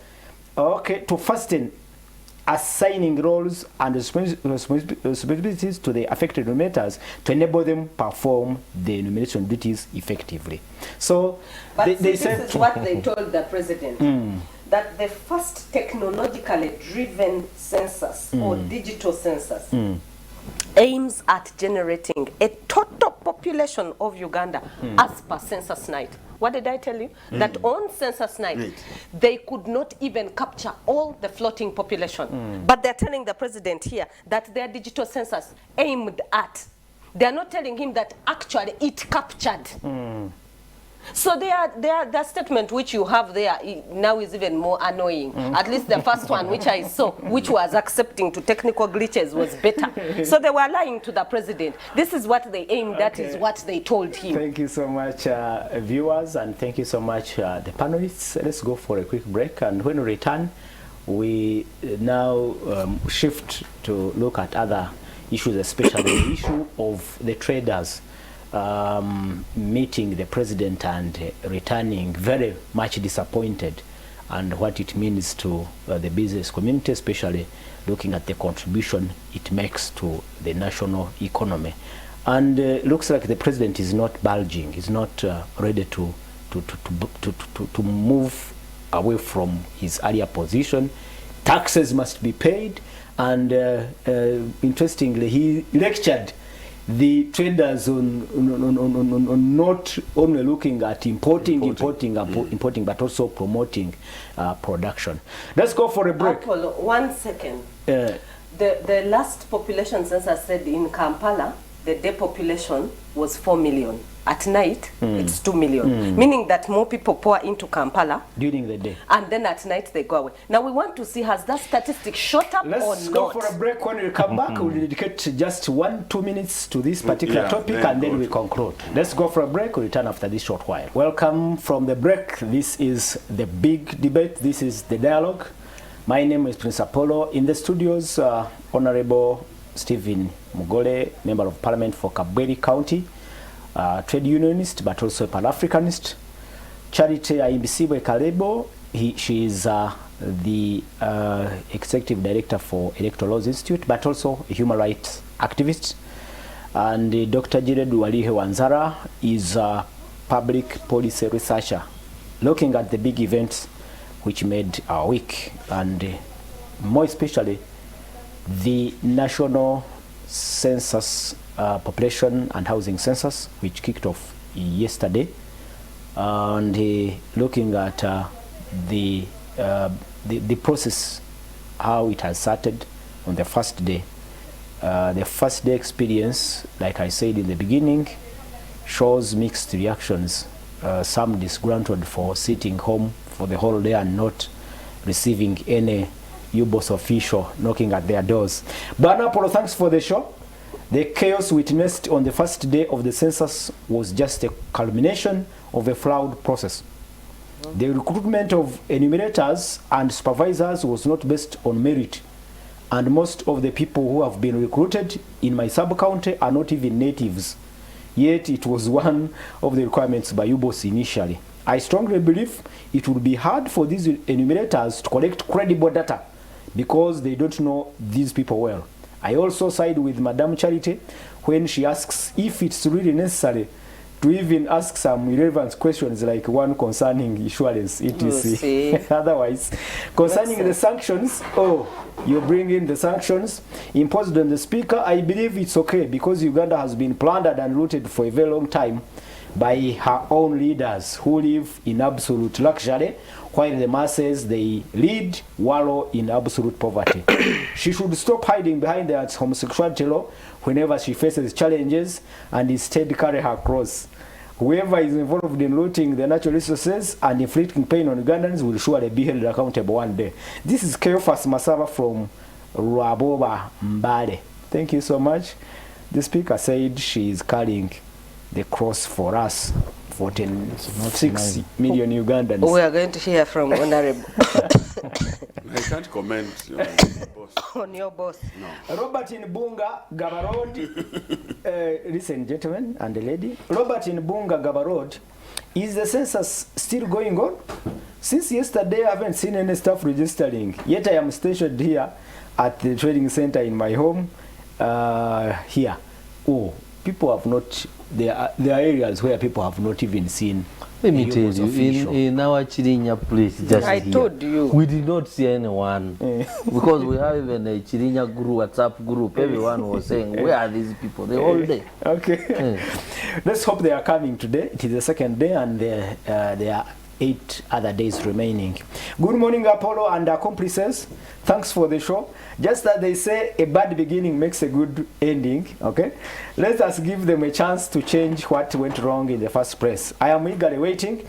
to fasten assigning roles and responsibilities to the affected enumerators to enable them perform the enumeration duties effectively. So but they this said is what they told the president, that the first technologically driven census or digital census aims at generating a total population of Uganda as per census night. What did I tell you? That on census night, they could not even capture all the floating population. But they're telling the president here that their digital census aimed at. They're not telling him that actually it captured. So their statement which you have there now is even more annoying. At least the first one which I saw, which was accepting to technical glitches, was better. So they were lying to the president. This is what they aimed at, is what they told him. Thank you so much, viewers, and thank you so much, the panelists. Let's go for a quick break, and when we return, we now shift to look at other issues, especially the issue of the traders meeting the president and returning very much disappointed, and what it means to the business community, especially looking at the contribution it makes to the national economy. And looks like the president is not bulging, is not ready to move away from his earlier position. Taxes must be paid, and interestingly, he lectured the traders on not only looking at importing, but also promoting production. Let's go for a break. Apollo, 1 second. The last population census said in Kampala, the day population was 4 million. At night, it's 2 million. Meaning that more people pour into Kampala during the day, and then at night they go away. Now we want to see, has that statistic shot up or not? Let's go for a break. When we come back, we'll dedicate just 1-2 minutes to this particular topic, and then we conclude. Let's go for a break. We'll return after this short while. Welcome from the break. This is the big debate. This is the dialogue. My name is Prince Apollo. In the studios, Honorable Stephen Mugole, Member of Parliament for Kabweri County, trade unionist, but also a Pan-Africanist. Charity Aimbisibwe Kalebo, she is the Executive Director for Electoral Laws Institute, but also a human rights activist. And Dr. Jired Walihe Wanzara is a public policy researcher, looking at the big events which made our week, and more especially the national census, population and housing census, which kicked off yesterday, and looking at the process, how it has started on the first day. The first day experience, like I said in the beginning, shows mixed reactions. Some disgruntled for sitting home for the whole day and not receiving any UBOS official knocking at their doors. Bana Apollo, thanks for the show. The chaos witnessed on the first day of the census was just a culmination of a flawed process. The recruitment of enumerators and supervisors was not based on merit, and most of the people who have been recruited in my sub-county are not even natives. Yet it was one of the requirements by UBOS initially. I strongly believe it would be hard for these enumerators to collect credible data because they don't know these people well. I also side with Madame Charity when she asks if it's really necessary to even ask some irrelevant questions like one concerning insurance, etc. Otherwise, concerning the sanctions, you bring in the sanctions imposed on the speaker. I believe it's okay because Uganda has been plundered and looted for a very long time by her own leaders who live in absolute luxury, while the masses, they wallow in absolute poverty. She should stop hiding behind the homosexuality law whenever she faces challenges and instead carry her cross. Whoever is involved in looting the natural resources and inflicting pain on Ugandans will surely be held accountable one day. This is Caiaphas Masaba from Rwaboba Mbale. Thank you so much. The speaker said she is carrying the cross for us, 46 million Ugandans. We are going to hear from Honorable. I can't comment on your boss. On your boss. No. Robert Nbunga Gabarod, listen gentlemen and the lady. Robert Nbunga Gabarod, is the census still going on? Since yesterday I haven't seen any staff registering, yet I am stationed here at the trading center in my home here. People have not, there are areas where people have not even seen. Let me tell you, in our Chirinya place, just I here, told you, we did not see anyone because we have even a Chirinya group, WhatsApp group. Everyone was saying, "Where are these people?" The whole day. Okay. Let's hope they are coming today. It is the second day, and there are 8 other days remaining. Good morning, Apollo and accomplices. Thanks for the show. Just that they say a bad beginning makes a good ending, okay? Let us give them a chance to change what went wrong in the first place. I am eagerly waiting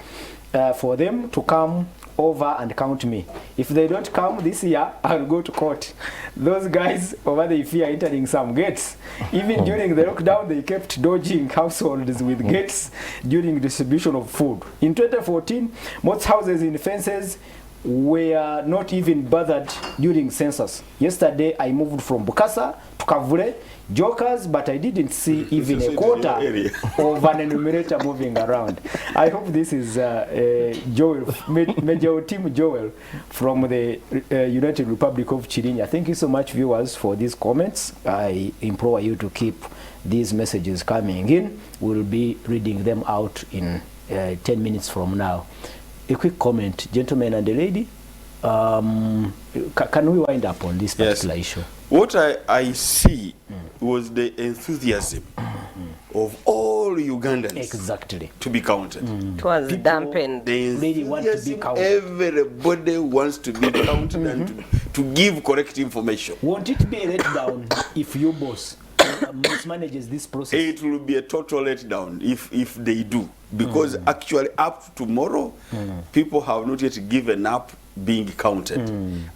for them to come over and count me. If they don't come this year, I'll go to court. Those guys over there fear entering some gates. Even during the lockdown, they kept dodging households with gates during distribution of food. In 2014, most houses in fences were not even bothered during census. Yesterday, I moved from Bukasa to Kavule, Jokers, but I didn't see even a quarter of an enumerator moving around. I hope this is Joel, Major Team Joel from the United Republic of Chirinya. Thank you so much, viewers, for these comments. I implore you to keep these messages coming in. We'll be reading them out in 10 minutes from now. A quick comment, gentlemen and the lady. Can we wind up on this particular issue? What I see was the enthusiasm of all Ugandans to be counted. It was dampened. The really want to be counted. Everybody wants to be counted and to give correct information. Won't it be a letdown if you boss mismanages this process? It will be a total letdown if they do, because actually up to tomorrow, people have not yet given up being counted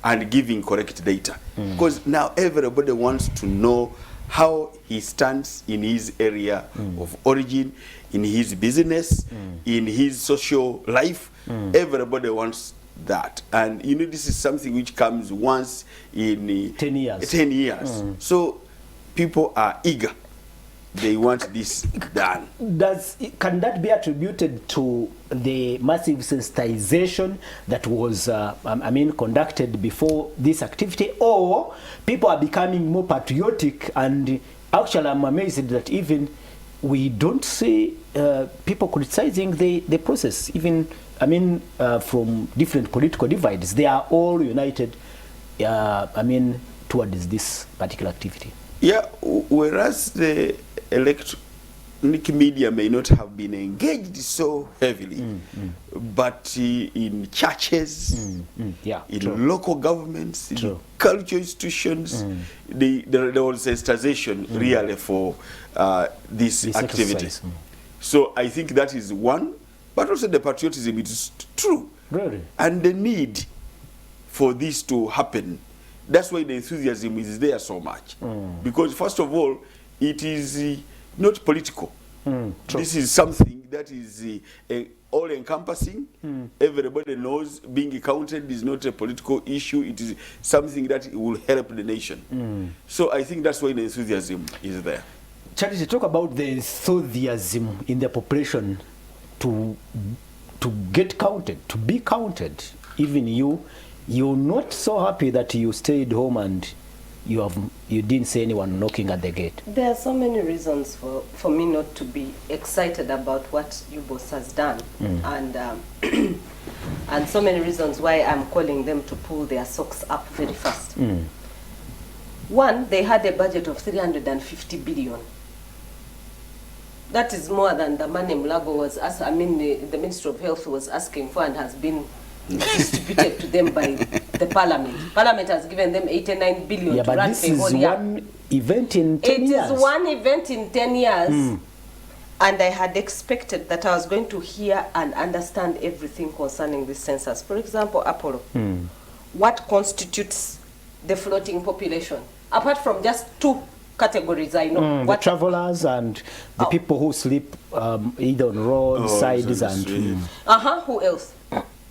and giving correct data, because now everybody wants to know how he stands in his area of origin, in his business, in his social life. Everybody wants that, and you know, this is something which comes once in 10 years. 10 years. So people are eager. They want this done. Can that be attributed to the massive sensitization that was, conducted before this activity, or people are becoming more patriotic? And actually, I'm amazed that even we don't see people criticizing the process. Even, from different political divides, they are all united, towards this particular activity. Yeah, whereas the electronic media may not have been engaged so heavily, but in churches, in local governments, in cultural institutions, there was sensitization really for this activity. So I think that is one, but also the patriotism is true. Really? And the need for this to happen. That's why the enthusiasm is there so much. Because first of all, it is not political. This is something that is all-encompassing. Everybody knows being counted is not a political issue. It is something that will help the nation. So I think that's why the enthusiasm is there. Charity, talk about the enthusiasm in the population to get counted, to be counted. Even you're not so happy that you stayed home and you didn't see anyone knocking at the gate? There are so many reasons for me not to be excited about what UBOS has done, and and so many reasons why I'm calling them to pull their socks up very fast. One, they had a budget of 350 billion. That is more than the money Mulago was the Ministry of Health was asking for, and has been distributed to them by the Parliament. Parliament has given them 89 billion to run this is one event in 10 years. It is one event in 10 years. And I had expected that I was going to hear and understand everything concerning this census. For example, Apollo. What constitutes the floating population? Apart from just two categories I know. The travelers and the people who sleep either on roadsides and... Who else?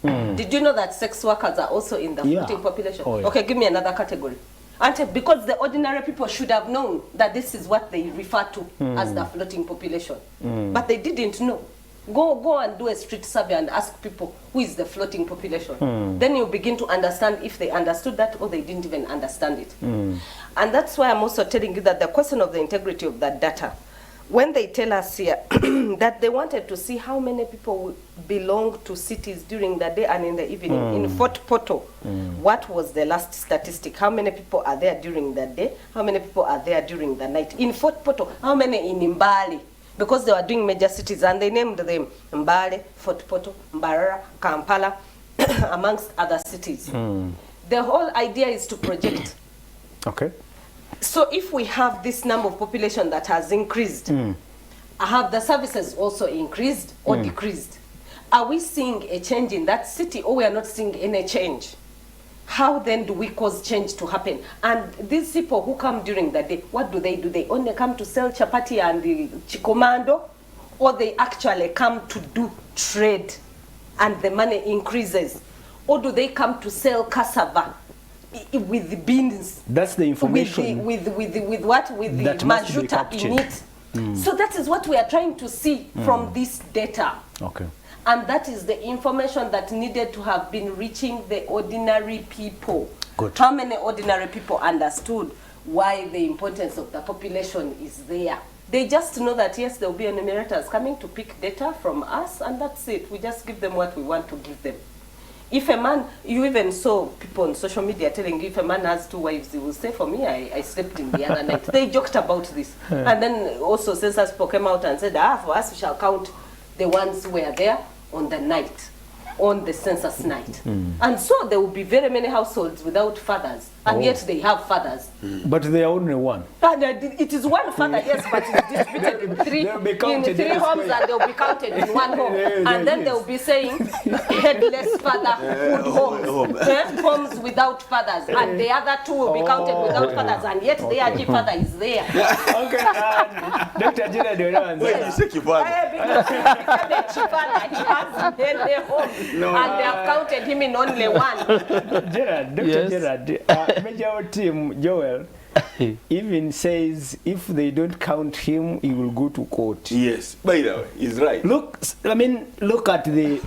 Did you know that sex workers are also in the floating population? Okay, give me another category. And because the ordinary people should have known that this is what they refer to as the floating population. But they didn't know. Go and do a street survey and ask people who is the floating population. Then you begin to understand if they understood that or they didn't even understand it. And that's why I'm also telling you that the question of the integrity of that data, when they tell us here that they wanted to see how many people belong to cities during the day and in the evening, in Fort Portal, what was the last statistic? How many people are there during the day? How many people are there during the night? In Fort Portal, how many in Mbale? Because they were doing major cities and they named them Mbale, Fort Portal, Mbarara, Kampala, amongst other cities. The whole idea is to project. Okay. So if we have this number of population that has increased, have the services also increased or decreased? Are we seeing a change in that city, or we are not seeing any change? How then do we cause change to happen? And these people who come during the day, what do? They only come to sell chapati and the chikomando, or they actually come to do trade and the money increases? Or do they come to sell cassava with the beans? That's the information. With what? With the majuta in it. So that is what we are trying to see from this data. Okay. And that is the information that needed to have been reaching the ordinary people. Good. How many ordinary people understood why the importance of the population is there? They just know that, yes, there will be enumerators coming to pick data from us, and that's it. We just give them what we want to give them. If a man, you even saw people on social media telling you if a man has 2 wives, he will say, for me, I slept in the other night. They joked about this. And then also census people came out and said, for us, we shall count the ones who were there on the night, on the census night. And so there will be very many households without fathers, and yet they have fathers. But they are only one. And it is one father, yes, but it's distributed in three homes, and they'll be counted in one home. And then they'll be saying headless fatherhood homes, homes without fathers, and the other 2 will be counted without fathers, and yet their father is there. Okay, Dr. Gerard, Wait, you say Kibwana? He has a home, and they have counted him in only one. Gerard, Dr. Gerard, Major Team Joel even says if they don't count him, he will go to court. Yes, by the way, he's right. Look, I mean, look at the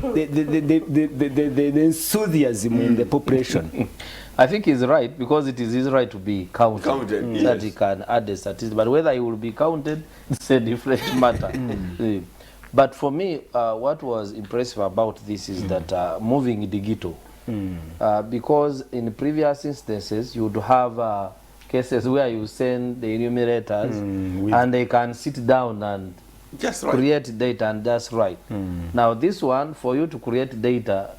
enthusiasm in the population. I think he's right, because it is his right to be counted, that yes. he can add the statistics. But whether he will be counted, it's a different matter. But for me, what was impressive about this is that moving digital. Because in previous instances, you would have cases where you send the enumerators and they can sit down and Just create data, and that's right. Now this one, for you to create data,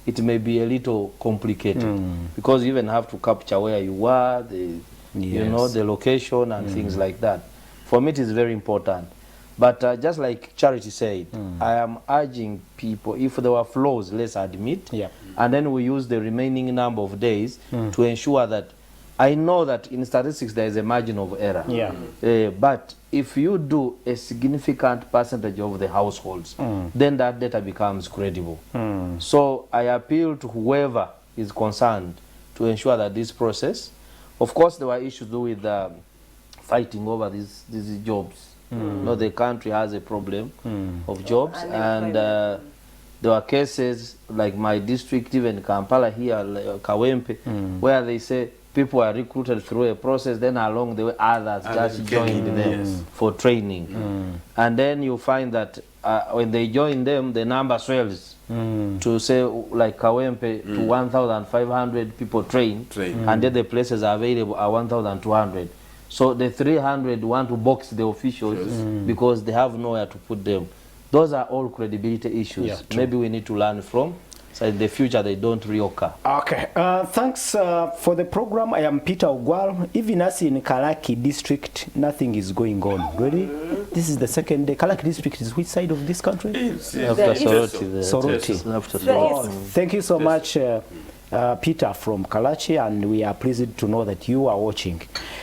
it may be a little complicated because you even have to capture where you are, you know, the location and things like that. For me, it is very important. But just like Charity said, I am urging people, if there were flaws, let's admit, and then we use the remaining number of days to ensure that, I know that in statistics there is a margin of error. But if you do a significant percentage of the households, then that data becomes credible. So I appeal to whoever is concerned to ensure that this process, of course there were issues with fighting over these jobs. You know, the country has a problem of jobs, and there were cases like my district, even Kampala here, Kawempe, where they say people are recruited through a process, then along the way others just joined them for training. And then you find that when they join them, the number swells to say like Kawempe to 1,500 people trained, and then the places available are 1,200. So the 300 want to box the officials because they have nowhere to put them. Those are all credibility issues. Yeah, maybe we need to learn from, so in the future they don't reoccur. Okay, thanks for the program. I am Peter Ogwal. Even us in Kalaki district, nothing is going on. Really? This is the second day. Kalaki district is which side of this country? After Soroti. Soroti. After Soroti. Thank you so much, Peter from Kalachi, and we are pleased to know that you are watching.